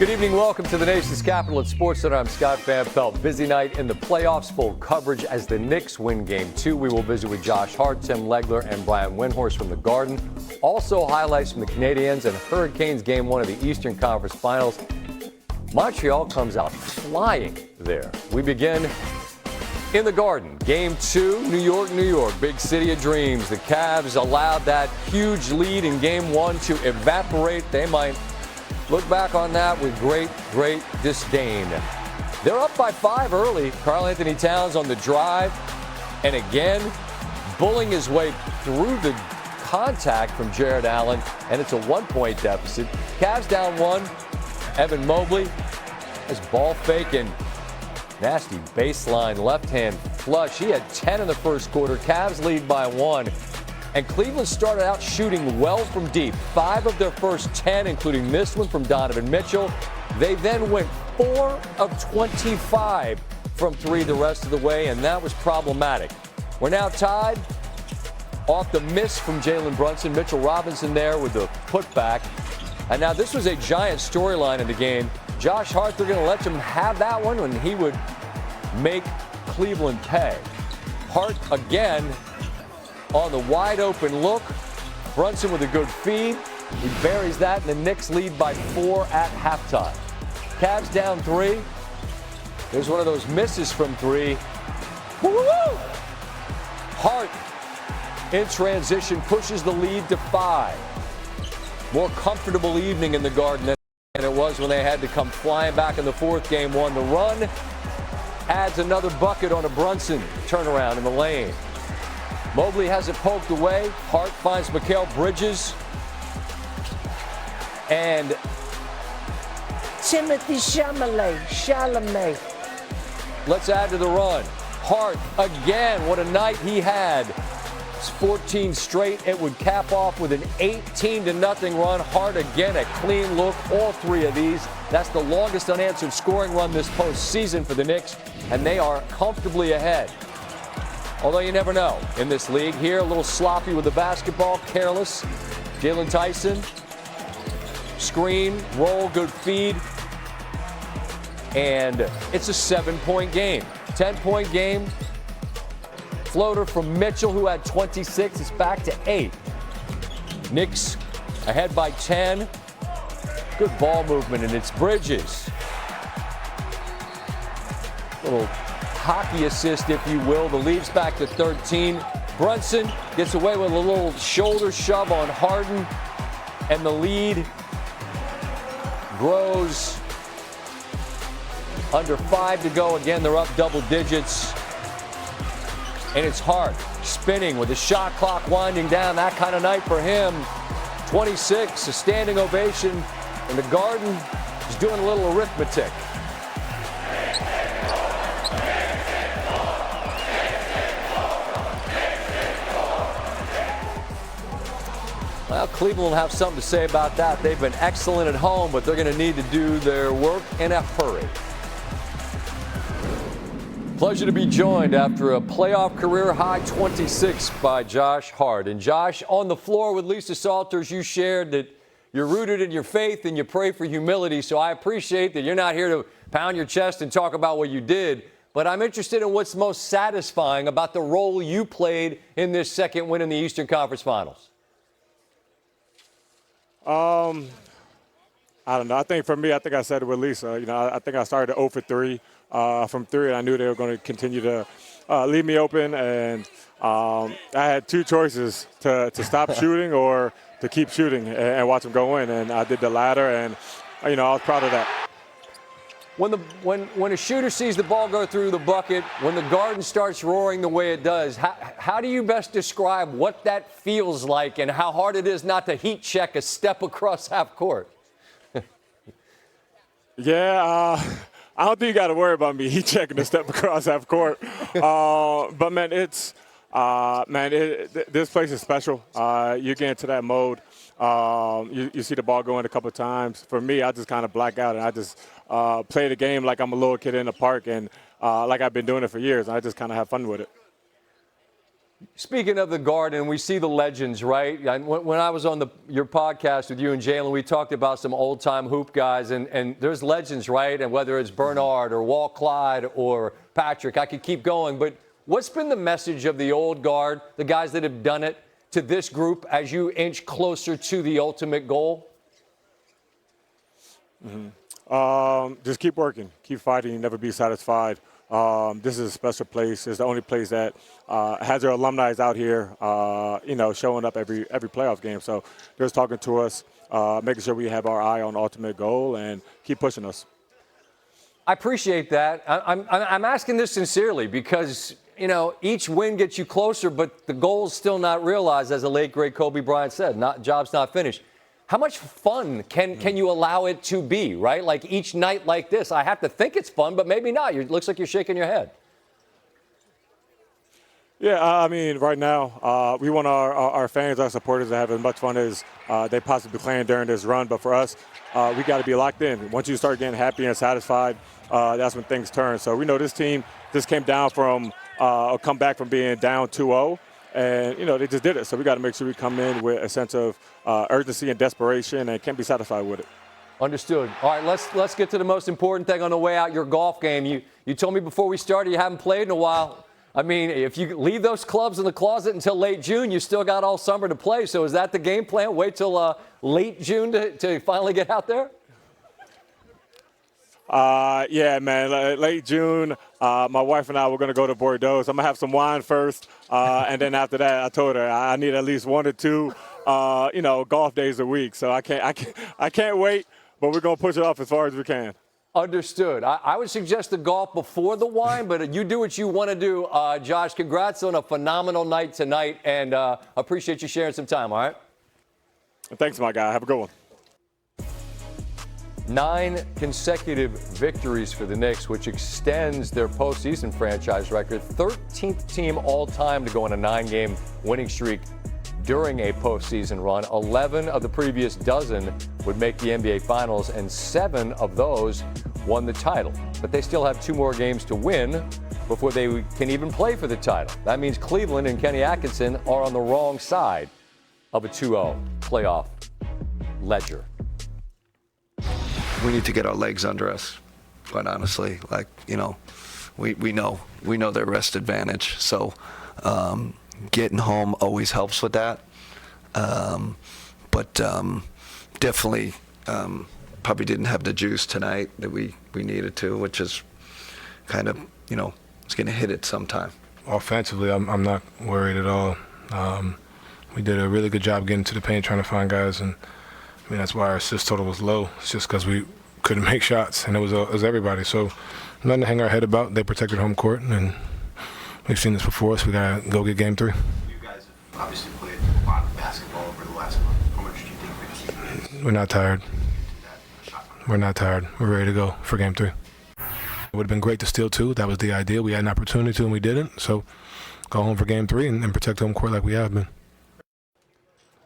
Good evening. Welcome to the nation's capital at SportsCenter. I'm Scott Van Pelt. Busy night in the playoffs. Full coverage as the Knicks win Game 2. We will visit with Josh Hart, Tim Legler, and Brian Windhorst from the Garden. Also highlights from the Canadiens and Hurricanes Game 1 of the Eastern Conference Finals. Montreal comes out flying there. We begin in the Garden. Game 2, New York, New York. Big city of dreams. The Cavs allowed that huge lead in Game 1 to evaporate. They might look back on that with great disdain. They're up by 5 early. Karl-Anthony Towns on the drive. And again, bullying his way through the contact from Jared Allen. And it's a 1-point deficit. Cavs down 1. Evan Mobley has ball faking. Nasty baseline left-hand flush. He had 10 in the first quarter. Cavs lead by 1. And Cleveland started out shooting well from deep. 5 of their first 10, including this one from Donovan Mitchell. They then went 4 of 25 from 3 the rest of the way, and that was problematic. We're now tied off the miss from Jalen Brunson. Mitchell Robinson there with the putback. And now this was a giant storyline in the game. Josh Hart, they're going to let him have that one, and he would make Cleveland pay. Hart again on the wide open look. Brunson with a good feed. He buries that, and the Knicks lead by 4 at halftime. Cavs down 3. There's one of those misses from 3. Woo-woo-woo! Hart in transition pushes the lead to 5. More comfortable evening in the Garden than it was when they had to come flying back in the fourth. Game 1. The run adds another bucket on a Brunson turnaround in the lane. Mobley has it poked away. Hart finds Mikal Bridges. And Timothy Chalamet. Let's add to the run. Hart again. What a night he had. It's 14 straight. It would cap off with an 18-0 run. Hart again, a clean look. All 3 of these. That's the longest unanswered scoring run this postseason for the Knicks, and they are comfortably ahead. Although you never know in this league. Here, a little sloppy with the basketball, careless. Jalen Tyson, screen, roll, good feed. And it's a 7-point game. 10-point game. Floater from Mitchell, who had 26. It's back to 8. Knicks ahead by 10. Good ball movement, and it's Bridges. Little hockey assist, if you will. The lead's back to 13. Brunson gets away with a little shoulder shove on Harden, and the lead grows. Under 5 to go. Again, they're up double digits. And it's Hart spinning with the shot clock winding down. That kind of night for him. 26, a standing ovation. And the Garden is doing a little arithmetic. Well, Cleveland will have something to say about that. They've been excellent at home, but they're going to need to do their work in a hurry. Pleasure to be joined after a playoff career high 26 by Josh Hart. And Josh, on the floor with Lisa Salters, you shared that you're rooted in your faith and you pray for humility. So I appreciate that you're not here to pound your chest and talk about what you did. But I'm interested in what's most satisfying about the role you played in this second win in the Eastern Conference Finals. I don't know. I think for me, I think I said it with Lisa. I think I started 0 for 3 from 3, and I knew they were going to continue to leave me open. And I had 2 choices to stop shooting or to keep shooting and watch them go in. And I did the latter, and I was proud of that. When a shooter sees the ball go through the bucket, when the Garden starts roaring the way it does, how do you best describe what that feels like and how hard it is not to heat check a step across half court? Yeah, I don't think you got to worry about me heat checking a step across half court. But man, this place is special. You get into that mode. You see the ball go in a couple of times. For me, I just kind of black out and I just play the game like I'm a little kid in the park and like I've been doing it for years. And I just kind of have fun with it. Speaking of the Garden, we see the legends, right? When I was on your podcast with you and Jalen, we talked about some old-time hoop guys, and there's legends, right? And whether it's Bernard or Walt Clyde or Patrick, I could keep going. But what's been the message of the old guard, the guys that have done it, to this group as you inch closer to the ultimate goal? Just keep working, keep fighting, never be satisfied. This is a special place. It's the only place that has their alumni out here, showing up every playoff game. So they're just talking to us, making sure we have our eye on the ultimate goal and keep pushing us. I appreciate that. I'm asking this sincerely because, each win gets you closer, but the goal's still not realized, as the late, great Kobe Bryant said. Job's not finished. How much fun can you allow it to be, right? Like each night like this, I have to think it's fun, but maybe not. It looks like you're shaking your head. Yeah, I mean, right now, we want our fans, our supporters to have as much fun as they possibly can during this run. But for us, we got to be locked in. Once you start getting happy and satisfied, that's when things turn. So we know this team just came down from a comeback from being down 2-0. And, they just did it. So we got to make sure we come in with a sense of urgency and desperation and can't be satisfied with it. Understood. All right, let's get to the most important thing on the way out, your golf game. You told me before we started you haven't played in a while. I mean, if you leave those clubs in the closet until late June, you still got all summer to play. So is that the game plan? Wait till late June to finally get out there? Yeah, man, late June, my wife and I were going to go to Bordeaux. So I'm going to have some wine first, and then after that, I told her I need at least 1 or 2, golf days a week. So I can't wait, but we're going to push it off as far as we can. Understood. I would suggest the golf before the wine, but you do what you want to do. Josh, congrats on a phenomenal night tonight, and appreciate you sharing some time, all right? Thanks, my guy. Have a good one. 9 consecutive victories for the Knicks, which extends their postseason franchise record. 13th team all-time to go on a 9-game winning streak during a postseason run. 11 of the previous dozen would make the NBA Finals, and 7 of those won the title. But they still have 2 more games to win before they can even play for the title. That means Cleveland and Kenny Atkinson are on the wrong side of a 2-0 playoff ledger. We need to get our legs under us, quite honestly. We know their rest advantage. So getting home always helps with that. But definitely probably didn't have the juice tonight that we needed to, which is kind of, it's going to hit it sometime. Offensively, I'm not worried at all. We did a really good job getting to the paint, trying to find guys, and that's why our assist total was low. It's just because we couldn't make shots, and it was everybody. So nothing to hang our head about. They protected home court, and we've seen this before, so we got to go get game 3. You guys have obviously played a lot of basketball over the last month. How much do you think we can keep? We're not tired. We're not tired. We're ready to go for game 3. It would have been great to steal 2. That was the idea. We had an opportunity to, and we didn't. So go home for game 3 and protect home court like we have been.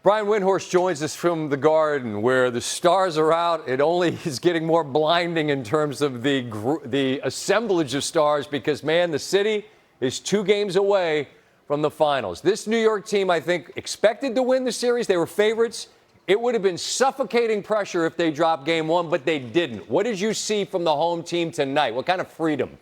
Brian Windhorst joins us from the Garden, where the stars are out. It only is getting more blinding in terms of the assemblage of stars because, man, the city is 2 games away from the finals. This New York team, I think, expected to win the series. They were favorites. It would have been suffocating pressure if they dropped game 1, but they didn't. What did you see from the home team tonight? What kind of freedom?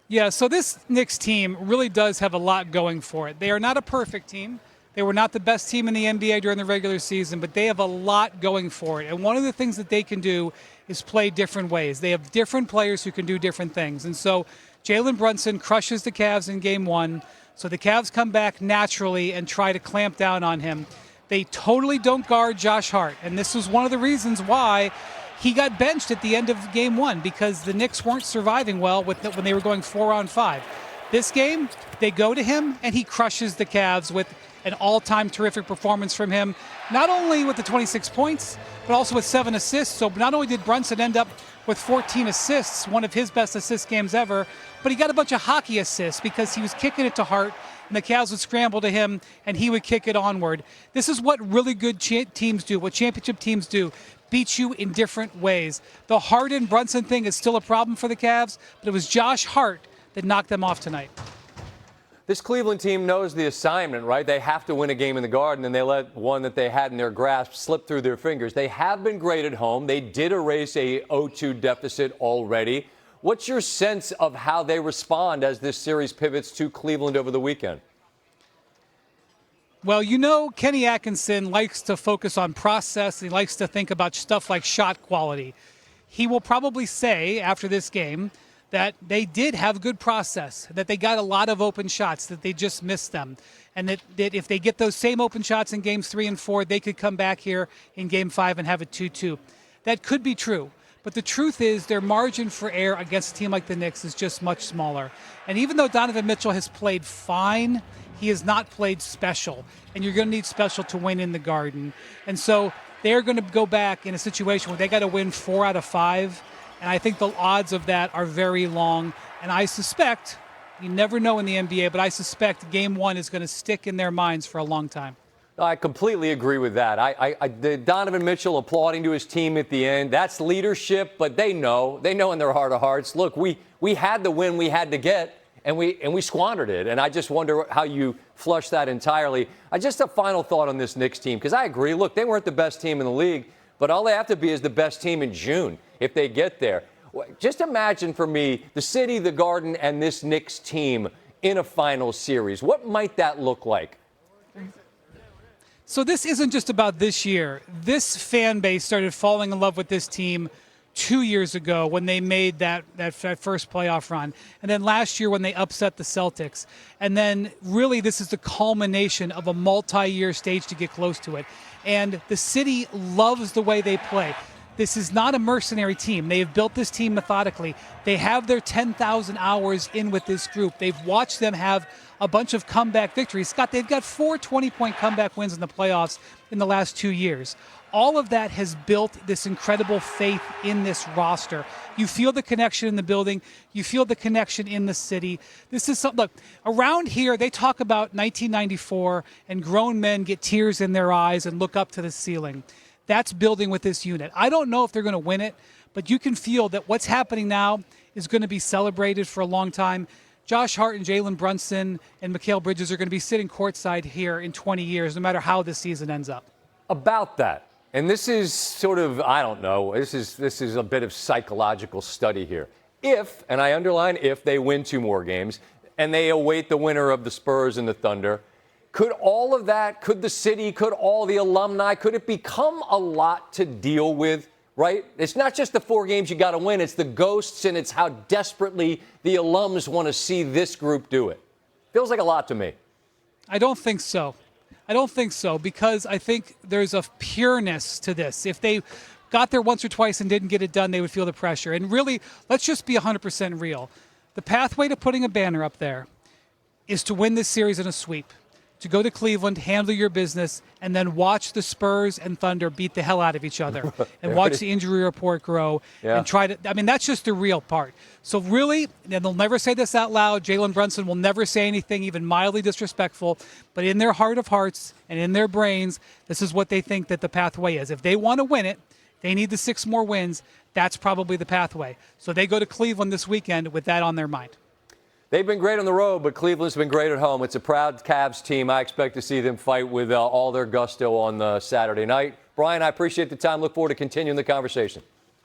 Yeah, so this Knicks team really does have a lot going for it. They are not a perfect team. They were not the best team in the NBA during the regular season, but they have a lot going for it. And one of the things that they can do is play different ways. They have different players who can do different things. And so Jalen Brunson crushes the Cavs in game 1. So the Cavs come back naturally and try to clamp down on him. They totally don't guard Josh Hart. And this was one of the reasons why he got benched at the end of game 1, because the Knicks weren't surviving well when they were going 4-on-5. This game, they go to him, and he crushes the Cavs with an all-time terrific performance from him, not only with the 26 points, but also with 7 assists. So not only did Brunson end up with 14 assists, one of his best assist games ever, but he got a bunch of hockey assists because he was kicking it to Hart, and the Cavs would scramble to him, and he would kick it onward. This is what really good teams do, what championship teams do, beat you in different ways. The Harden-Brunson thing is still a problem for the Cavs, but it was Josh Hart that knocked them off tonight. This Cleveland team knows the assignment, right? They have to win a game in the Garden, and they let one that they had in their grasp slip through their fingers. They have been great at home. They did erase a 0-2 deficit already. What's your sense of how they respond as this series pivots to Cleveland over the weekend? Well, you know, Kenny Atkinson likes to focus on process. He likes to think about stuff like shot quality. He will probably say after this game that they did have good process, that they got a lot of open shots, that they just missed them, and that if they get those same open shots in games 3 and 4, they could come back here in game 5 and have a 2-2. That could be true. But the truth is their margin for error against a team like the Knicks is just much smaller. And even though Donovan Mitchell has played fine, he has not played special. And you're going to need special to win in the Garden. And so they're going to go back in a situation where they got to win 4 out of 5. And I think the odds of that are very long. And I suspect, you never know in the NBA, but I suspect game 1 is going to stick in their minds for a long time. I completely agree with that. The Donovan Mitchell applauding to his team at the end, that's leadership, but they know in their heart of hearts, look, we had the win we had to get, and we squandered it. And I just wonder how you flush that entirely. Just a final thought on this Knicks team, because I agree, look, they weren't the best team in the league, but all they have to be is the best team in June if they get there. Just imagine for me the city, the Garden, and this Knicks team in a final series. What might that look like? So this isn't just about this year. This fan base started falling in love with this team 2 years ago when they made that first playoff run. And then last year when they upset the Celtics. And then really this is the culmination of a multi-year stage to get close to it. And the city loves the way they play. This is not a mercenary team. They have built this team methodically. They have their 10,000 hours in with this group. They've watched them have a bunch of comeback victories. Scott, they've got 4 20-point comeback wins in the playoffs in the last 2 years. All of that has built this incredible faith in this roster. You feel the connection in the building. You feel the connection in the city. This is something, look, around here, they talk about 1994 and grown men get tears in their eyes and look up to the ceiling. That's building with this unit. I don't know if they're going to win it, but you can feel that what's happening now is going to be celebrated for a long time. Josh Hart and Jalen Brunson and Mikal Bridges are going to be sitting courtside here in 20 years, no matter how this season ends up. About that, and this is sort of, I don't know, this is a bit of psychological study here. If, and I underline if, they win 2 more games and they await the winner of the Spurs and the Thunder, could all of that, could the city, could all the alumni, could it become a lot to deal with, right? It's not just the 4 games you got to win, it's the ghosts, and it's how desperately the alums want to see this group do it. Feels like a lot to me. I don't think so. I don't think so, because I think there's a pureness to this. If they got there once or twice and didn't get it done, they would feel the pressure. And really, let's just be 100% real. The pathway to putting a banner up there is to win this series in a sweep, to go to Cleveland, handle your business, and then watch the Spurs and Thunder beat the hell out of each other and watch the injury report grow and try to – I mean, that's just the real part. So really, and they'll never say this out loud, Jalen Brunson will never say anything even mildly disrespectful, but in their heart of hearts and in their brains, this is what they think that the pathway is. If they want to win it, they need the 6 more wins. That's probably the pathway. So they go to Cleveland this weekend with that on their mind. They've been great on the road, but Cleveland's been great at home. It's a proud Cavs team. I expect to see them fight with all their gusto on Saturday night. Brian, I appreciate the time. Look forward to continuing the conversation.